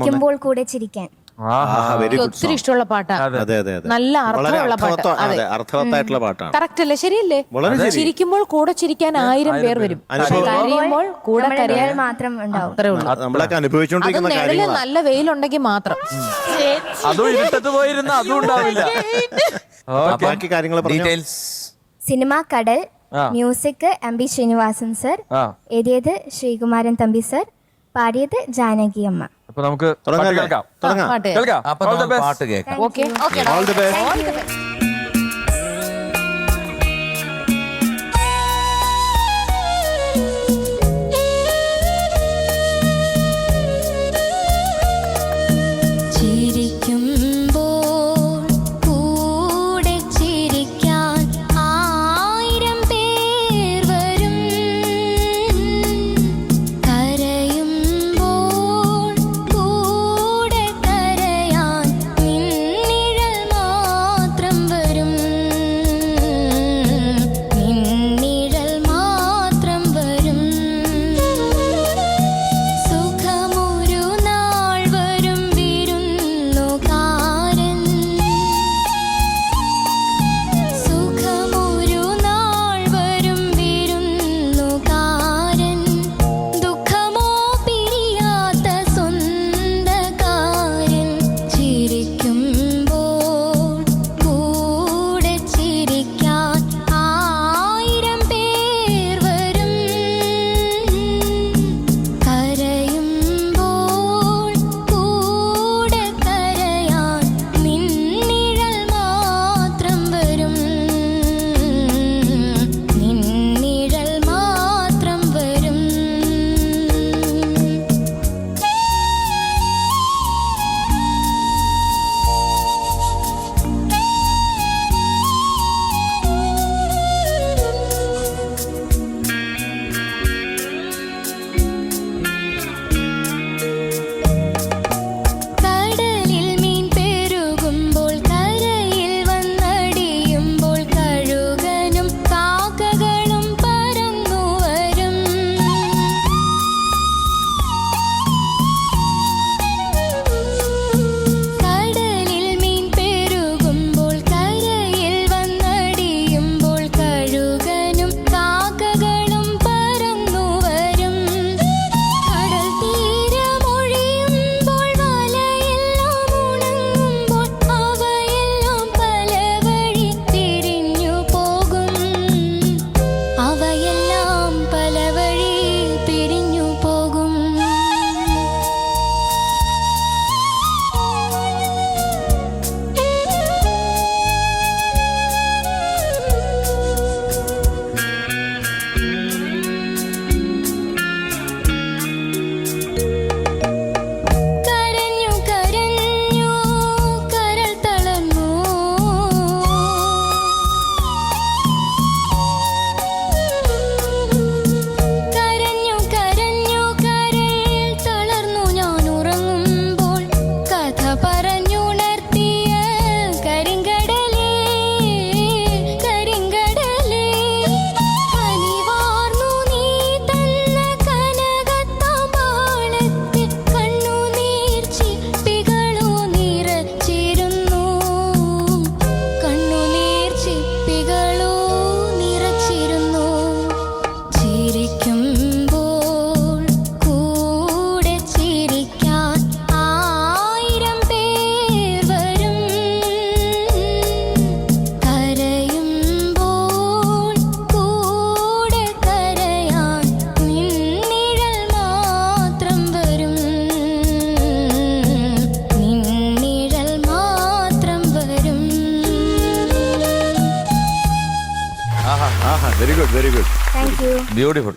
ചിരിക്കുമ്പോൾ കൂടെ ചിരിക്കാൻ. ഒത്തിരി ഇഷ്ടമുള്ള പാട്ടാണ്. നല്ല അർത്ഥമുള്ള പാട്ട്, അർത്ഥവത്തായിട്ടുള്ള പാട്ടാണ്. കറക്റ്റ് അല്ലേ? ശരിയല്ലേ? ചിരിക്കുമ്പോൾ കൂടെ ചിരിക്കാൻ 1000 പേർ വരും, കരയുമ്പോൾ കൂടെ കരയാൻ മാത്രം ഉണ്ടാവും. അത്രേ ഉള്ളൂ. നമ്മളൊക്കെ അനുഭവിച്ചുകൊണ്ടിരിക്കുന്ന നിഴല് നല്ല വെയിലുണ്ടെങ്കിൽ മാത്രം. അതും ഇരുട്ടത്ത് പോയിരുന്ന അതും ഉണ്ടാവില്ല. ബാക്കി കാര്യങ്ങൾ ഡീറ്റെയിൽസ്. സിനിമ കടൽ, മ്യൂസിക് MB ശ്രീനിവാസൻ സർ, എഴുതിയത് ശ്രീകുമാരൻ തമ്പി സർ, പാടിയത് ജാനകി അമ്മ. അപ്പൊ നമുക്ക് കേൾക്കാം. പാട്ട് കേൾക്കാം. Okay, all the best. Very good, very good, thank you. Beautiful.